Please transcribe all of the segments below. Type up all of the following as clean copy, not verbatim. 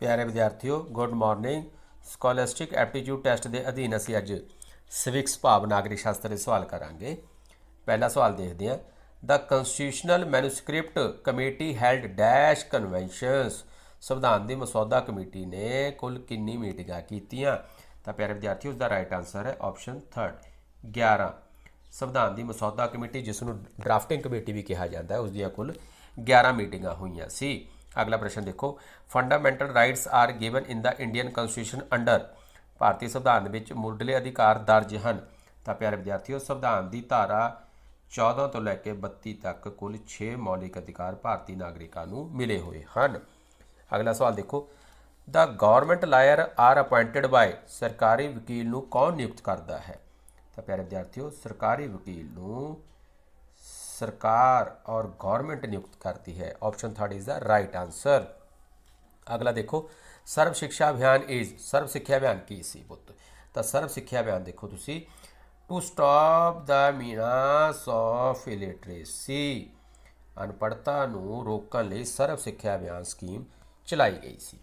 प्यारे विद्यार्थियों good morning. ਸਕੋਲੈਸਟਿਕ aptitude test ਦੇ ਅਧੀਨ ਅਸੀਂ ਅੱਜ ਸਿਵਿਕਸ ਭਾਵ ਨਾਗਰਿਕ ਸ਼ਾਸਤਰ ਦੇ ਸਵਾਲ ਕਰਾਂਗੇ। ਪਹਿਲਾ ਸਵਾਲ ਦੇਖਦੇ ਹਾਂ। ਦ ਕੰਸਟੀਟਿਊਸ਼ਨਲ manuscript committee held dash conventions. ਸੰਵਿਧਾਨ ਦੀ ਮਸੌਦਾ ਕਮੇਟੀ ਨੇ ਕੁੱਲ ਕਿੰਨੀ ਮੀਟਿੰਗਾਂ ਕੀਤੀਆਂ? ਤਾਂ ਪਿਆਰੇ ਵਿਦਿਆਰਥੀਓ, ਉਸ ਦਾ ਰਾਈਟ ਆਨਸਰ ਹੈ ਆਪਸ਼ਨ 3 11। ਸੰਵਿਧਾਨ ਦੀ ਮਸੌਦਾ ਕਮੇਟੀ, ਜਿਸ ਨੂੰ ਡਰਾਫਟਿੰਗ ਕਮੇਟੀ ਵੀ ਕਿਹਾ ਜਾਂਦਾ ਹੈ, ਉਸ ਦੀਆਂ ਕੁੱਲ 11 ਮੀਟਿੰਗਾਂ ਹੋਈਆਂ ਸੀ। अगला प्रश्न देखो, fundamental rights are given in the Indian constitution under. भारतीय संविधान में मुढ़ले अधिकार दर्ज हैं। तो प्यारे विद्यार्थियों, संविधान की धारा 14 तो लैके 32 तक कुल 6 मौलिक अधिकार भारतीय नागरिकों को मिले हुए हैं। अगला सवाल देखो, the government lawyer are appointed by. सरकारी वकील को कौन नियुक्त करता है? तो प्यारे विद्यार्थियों, सरकारी वकील को सरकार और गवर्नमेंट नियुक्त करती है। Option 3 is the right answer. अगला देखो, सर्व शिक्षा अभियान इज। सर्व शिक्षा अभियान की सी पुत? तो सर्व शिक्षा अभियान देखो तुसी, to stop the menace of illiteracy. अनपढ़ता नूं रोकण लई सर्व शिक्षा अभियान स्कीम चलाई गई सी।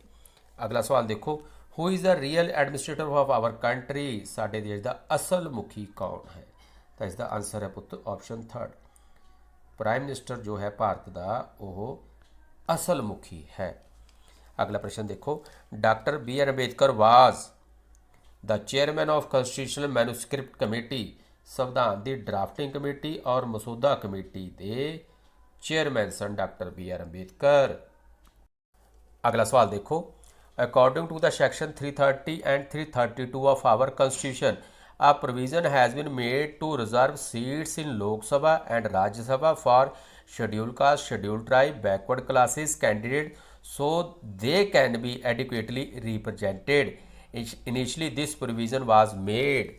अगला सवाल देखो, who is the real administrator of our country. साडे देश का असल मुखी कौन है? तो इसका आंसर है पुत ऑप्शन 3। प्राइम मिनिस्टर जो है भारत का वो असल मुखी है। अगला प्रश्न देखो, doctor BR Ambedkar was the chairman of constitutional manuscript committee. संविधान की ड्राफ्टिंग कमेटी और मसूदा कमेटी के चेयरमैन सन डॉक्टर BR अंबेडकर। अगला सवाल देखो, according to the section 330 and 332 of our constitution, a provision has been made to reserve seats in Lok Sabha and Rajya Sabha for scheduled caste, scheduled tribe, backward classes candidates so they can be adequately represented. Initially this provision was made।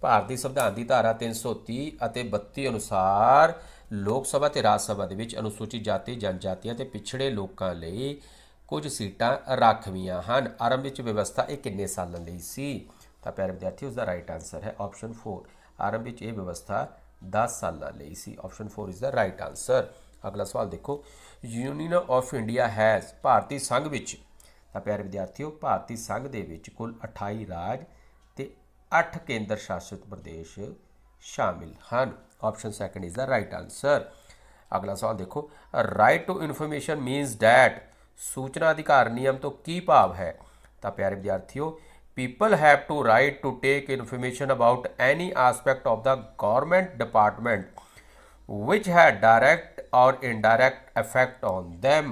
ਭਾਰਤੀ ਸੰਵਿਧਾਨ ਦੀ ਧਾਰਾ 330 ਅਤੇ 32 ਅਨੁਸਾਰ ਲੋਕ ਸਭਾ ਤੇ ਰਾਜ ਸਭਾ ਦੇ ਵਿੱਚ ਅਨੁਸੂਚਿਤ ਜਾਤੀ, ਜਨਜਾਤੀਆਂ ਤੇ ਪਿਛੜੇ ਲੋਕਾਂ ਲਈ ਕੁਝ ਸੀਟਾਂ ਰਾਖਵੀਆਂ ਹਨ। ਆਰੰਭ ਵਿੱਚ ਵਿਵਸਥਾ ਇਹ ਕਿੰਨੇ ਸਾਲਾਂ ਲਈ ਸੀ? तो प्यारे विद्यार्थी, उसका राइट आंसर है ऑप्शन 4। आरंभ में यह व्यवस्था 10 साल ਲਈ ਸੀ। Option 4 is the right answer. अगला सवाल देखो, यूनियन ऑफ इंडिया हैज़। भारतीय संघ विच, तो प्यारे विद्यार्थियों, भारतीय संघ दे विच कुल 28 राज ते 8 केंद्र शासित प्रदेश शामिल हैं। Option 2 is the right answer. अगला सवाल देखो, right to information means that. सूचना अधिकार नियम तो की भाव है? तो प्यारे विद्यार्थियों, people have to right to take information about any aspect of the government department which had direct or indirect effect on them।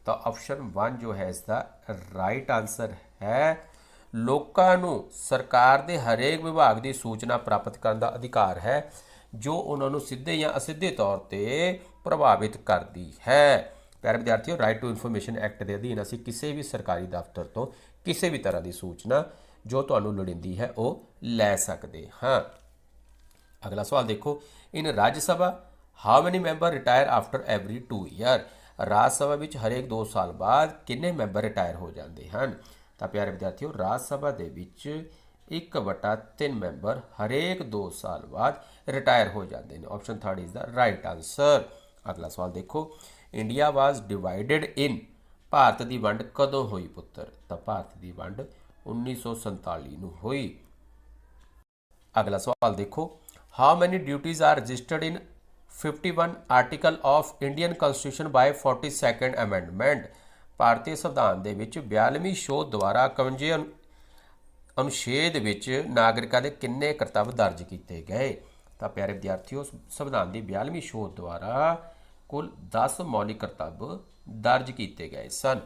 तो ऑप्शन 1 जो है इसका राइट आंसर है। लोगों को सरकार के हरेक विभाग की सूचना प्राप्त करने का अधिकार है जो उन्होंने सीधे या असीधे तौर पर प्रभावित करती है। प्यारे विद्यार्थियों, राइट टू इन्फॉर्मेशन एक्ट के अधीन असी किसी भी सरकारी दफ्तर तो किसी भी तरह की सूचना जो तुहानूं लोड़ींदी है वो लै सकते हाँ। अगला सवाल देखो, in Rajya Sabha how many member retire after every 2 year. Raj Sabha में हरेक 2 साल बाद किन्ने मैंबर रिटायर हो जाते हैं? तो प्यारे विद्यार्थियों, राज सभा के 1/3 मैंबर हरेक 2 साल बाद रिटायर हो जाते हैं। Option 3 is the right answer. अगला सवाल देखो, India was divided in. Bharat की वंड कदों हुई पुत्र? तो भारत की वंड 1947 ਨੂੰ हुई। अगला सवाल देखो, how many duties are registered in 51 article of Indian constitution by 42nd amendment. भारतीय संविधान के 42वीं शोध द्वारा 51 अनुच्छेद नागरिकों के किन्ने करतब दर्ज किए गए? तो प्यारे विद्यार्थियों, संविधान की 42वीं शोध द्वारा कुल 10 मौलिक करतब दर्ज किए गए सन।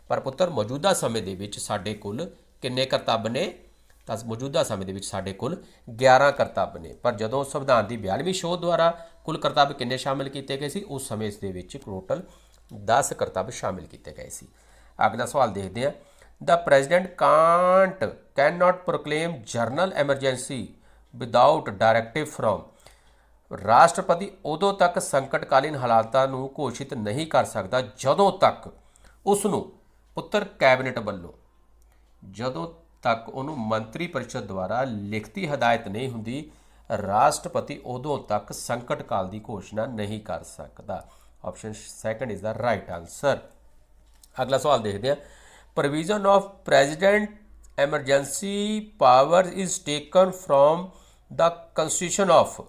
पर पुत्र मौजूदा समय के साडे कुल किन्ने करतब ने? तो मौजूदा समय के साडे कुल 11 करतब ने। पर जदों संविधान की 42वीं शोध द्वारा कुल करतब किन्ने शामिल किए गए सी? उस समय इस टोटल 10 करतब शामिल किए गए सी। अगला सवाल देखते हैं, the president can not proclaim general emergency without directive from. राष्ट्रपति उदों तक संकटकालीन हालातां नूं घोषित नहीं कर सकता जदों तक उसनूं पुत्र कैबिनेट वालों, जदों तक उन्होंने मंत्री परिषद द्वारा लिखती हदायत नहीं होंदी, राष्ट्रपति उदों तक संकट काल की घोषणा नहीं कर सकता। Option 2 is the right answer. अगला सवाल देखते हैं, provision of president emergency powers is taken from the constitution of।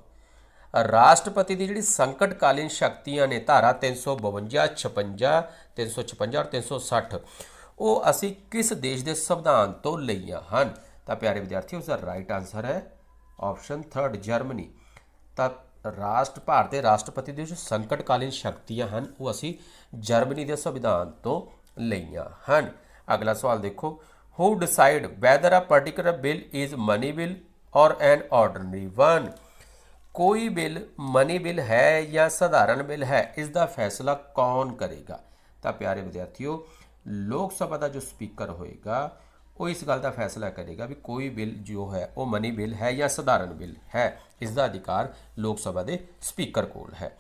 ਰਾਸ਼ਟਰਪਤੀ ਦੀ ਜਿਹੜੀ ਸੰਕਟਕਾਲੀਨ ਸ਼ਕਤੀਆਂ ਨੇ ਧਾਰਾ 352 56 356 ਔਰ 360 ਉਹ ਅਸੀਂ ਕਿਸ ਦੇਸ਼ ਦੇ ਸੰਵਿਧਾਨ ਤੋਂ ਲਈਆਂ ਹਨ। ਤਾਂ ਪਿਆਰੇ ਵਿਦਿਆਰਥੀਓ ਉਸਦਾ ਰਾਈਟ ਆਨਸਰ ਹੈ ਆਪਸ਼ਨ 3 ਜਰਮਨੀ। ਤਾਂ ਭਾਰਤ ਦੇ ਰਾਸ਼ਟਰਪਤੀ ਦੇ ਜੋ ਸੰਕਟਕਾਲੀਨ ਸ਼ਕਤੀਆਂ ਹਨ ਉਹ ਅਸੀਂ ਜਰਮਨੀ ਦੇ ਸੰਵਿਧਾਨ ਤੋਂ ਲਈਆਂ ਹਨ। ਅਗਲਾ ਸਵਾਲ ਦੇਖੋ, who decide whether a particular bill is money bill or an ordinary one। कोई बिल मनी बिल है या साधारण बिल है, इसका फैसला कौन करेगा। तो प्यारे विद्यार्थियों लोक सभा का जो स्पीकर होएगा वो इस गल का फैसला करेगा भी कोई बिल जो है वो मनी बिल है या साधारण बिल है, इसका अधिकार लोक सभा के स्पीकर कोल है।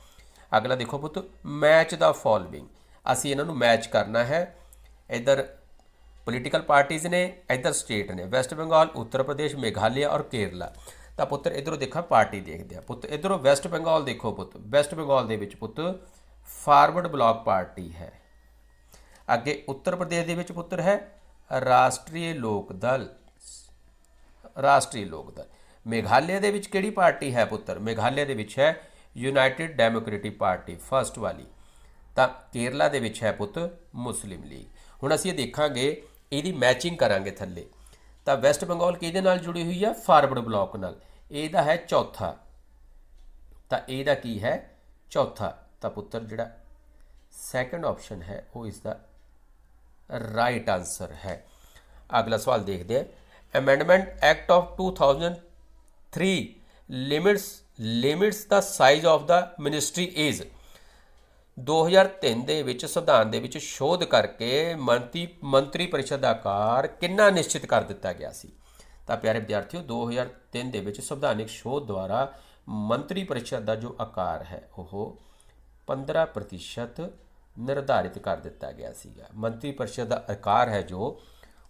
अगला देखो पुत, मैच द फॉलोइंग, असी इन्हों मैच करना है। इधर पोलीटिकल पार्टीज़ ने, इधर स्टेट ने, वैस्ट बंगाल, उत्तर प्रदेश, मेघालय और केरला। तो पुत्र इधरों देखा पार्टी देखते हैं पुत, इधरों वैस्ट बंगाल देखो पुत, वैस्ट बंगाल दे विच पुत फारवर्ड ब्लॉक पार्टी है। अगे उत्तर प्रदेश दे विच पुत्र है राष्ट्रीय लोक दल, राष्ट्रीय लोक दल। मेघालय दे विच किहड़ी पार्टी है पुत्र, मेघालय दे विच है यूनाइटेड डेमोक्रेटिक पार्टी फर्स्ट वाली। तो केरला दे विच है पुत मुस्लिम लीग। हुण असीं देखांगे इहदी मैचिंग करांगे थल्ले। तो वैस्ट बंगाल किहदे नाल जुड़ी हुई है, फारवर्ड ब्लॉक नाल, ਇਹਦਾ है चौथा। तो ਇਹਦਾ की है चौथा। तो पुत्र जिहड़ा सैकेंड ऑप्शन है वो इसका राइट आंसर है। अगला सवाल देखते हैं, amendment act of 2003 limits the size of the ministry is. 2003 ਦੇ ਵਿੱਚ ਸੰਵਿਧਾਨ ਦੇ ਵਿੱਚ ਸ਼ੋਧ ਕਰਕੇ ਮੰਤਰੀ ਪਰਿਸ਼ਦ ਦਾ ਆਕਾਰ ਕਿੰਨਾ ਨਿਸ਼ਚਿਤ ਕਰ ਦਿੱਤਾ ਗਿਆ ਸੀ। ਤਾਂ ਪਿਆਰੇ ਵਿਦਿਆਰਥੀਓ 2003 ਦੇ ਵਿੱਚ ਸੰਵਿਧਾਨਿਕ ਸ਼ੋਧ ਦੁਆਰਾ ਮੰਤਰੀ ਪਰਿਸ਼ਦ ਦਾ ਜੋ ਆਕਾਰ ਹੈ ਉਹ 15% ਨਿਰਧਾਰਿਤ ਕਰ ਦਿੱਤਾ ਗਿਆ ਸੀਗਾ। ਮੰਤਰੀ ਪਰਿਸ਼ਦ ਦਾ ਆਕਾਰ ਹੈ ਜੋ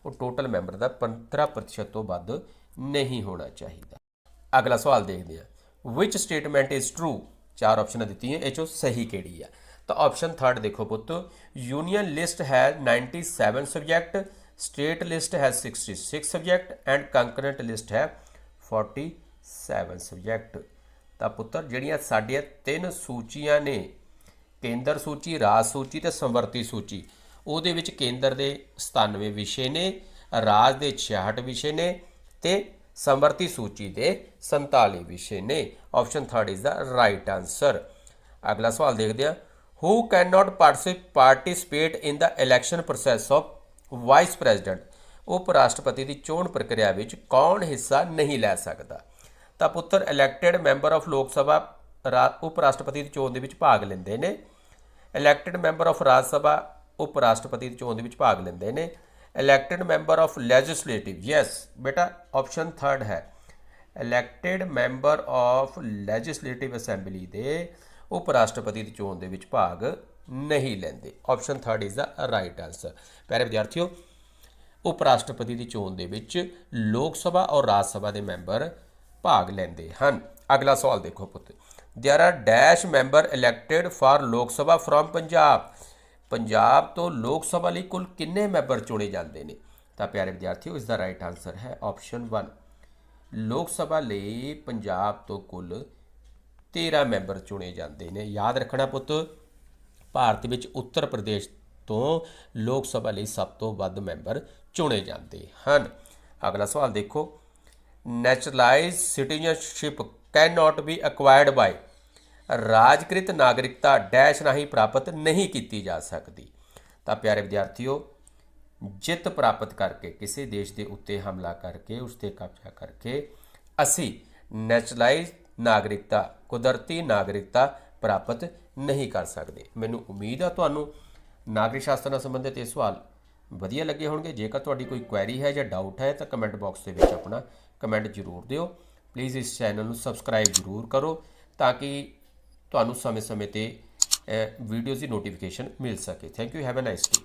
ਉਹ ਟੋਟਲ ਮੈਂਬਰ ਦਾ 15% ਤੋਂ ਵੱਧ ਨਹੀਂ ਹੋਣਾ ਚਾਹੀਦਾ। ਅਗਲਾ ਸਵਾਲ ਦੇਖਦੇ ਹਾਂ, ਵਿਚ ਸਟੇਟਮੈਂਟ ਇਜ਼ ਟਰੂ। 4 ऑप्शन ਦਿੱਤੀਆਂ, ਇਹ ਚੋਂ ਸਹੀ ਕਿਹੜੀ ਆ। तो ऑप्शन 3 देखो पुत, यूनियन लिस्ट है 97 सब्जैक्ट, स्टेट लिस्ट है 66 सब्जैक्ट एंड कंकरेंट लिस्ट है 47 सब्जैक्ट। तो पुत्र ਜਿਹੜੀਆਂ ਸਾਡੀਆਂ 3 ਸੂਚੀਆਂ ਨੇ, ਕੇਂਦਰ ਸੂਚੀ, ਰਾਜ ਸੂਚੀ ਤੇ ਸੰਵਰਤੀ ਸੂਚੀ, ਉਹਦੇ ਵਿੱਚ ਕੇਂਦਰ ਦੇ 97 ਵਿਸ਼ੇ ਨੇ, ਰਾਜ ਦੇ 66 ਵਿਸ਼ੇ ਨੇ ਤੇ ਸੰਵਰਤੀ ਸੂਚੀ ਦੇ 47 ਵਿਸ਼ੇ ਨੇ। Option 3 is the right answer. अगला सवाल देखते हैं, who cannot participate in the election process of vice president. उप राष्ट्रपति की चोण प्रक्रिया में कौन हिस्सा नहीं लै सकता। तो पुत्र इलैक्टेड मैंबर ऑफ लोक सभा उप राष्ट्रपति की चोण के भाग लेंदे ने, इलैक्टेड मैंबर ऑफ राज सभा उप राष्ट्रपति की चोण के भाग लेंदे ने, elected member of legislative, yes बेटा ऑप्शन 3 है, elected member of legislative assembly के उप राष्ट्रपति की चोण के भाग नहीं लेंदे। Option 3 is the right answer. प्यारे विद्यार्थियों उप राष्ट्रपति की चोण के लोक सभा और राज सभा के मैंबर भाग लेंदे हन। अगला सवाल देखो पुत, there are dash member elected for Lok Sabha from Punjab. Punjab तो लोक सभा लिए कुल किन्ने मैंबर चुने जाते हैं। तो प्यारे विद्यार्थियों इसका राइट आंसर है ऑप्शन 1। लोक सभा लिए पंजाब तो कुल 13 मैंबर चुने जाते हैं। याद रखना पुत, भारत में उत्तर प्रदेश तो लोक सभा लिए सब तो वध मैंबर चुने जाते हैं। अगला सवाल देखो, naturalize citizenship can not be acquired by. राजकृत नागरिकता डैश राही प्राप्त नहीं की जा सकती। तो प्यारे विद्यार्थियों जित प्राप्त करके किसी देश के उत्ते हमला करके उस पर कब्जा करके असी नैचुरलाइज नागरिकता कुदरती नागरिकता प्राप्त नहीं कर सकते। मैनू उम्मीद है तुहानू नागरिक शास्त्र नाल संबंधित ये सवाल वधिया लगे होणगे। जेकर तुहाडी कोई क्वेरी है या डाउट है तो कमेंट बॉक्स के विच अपना कमेंट जरूर दिओ। प्लीज़ इस चैनल नू सबसक्राइब जरूर करो ताकि तुहानू समय समय ते वीडियोज़ की नोटिफिकेशन मिल सके। Thank you, have a nice day.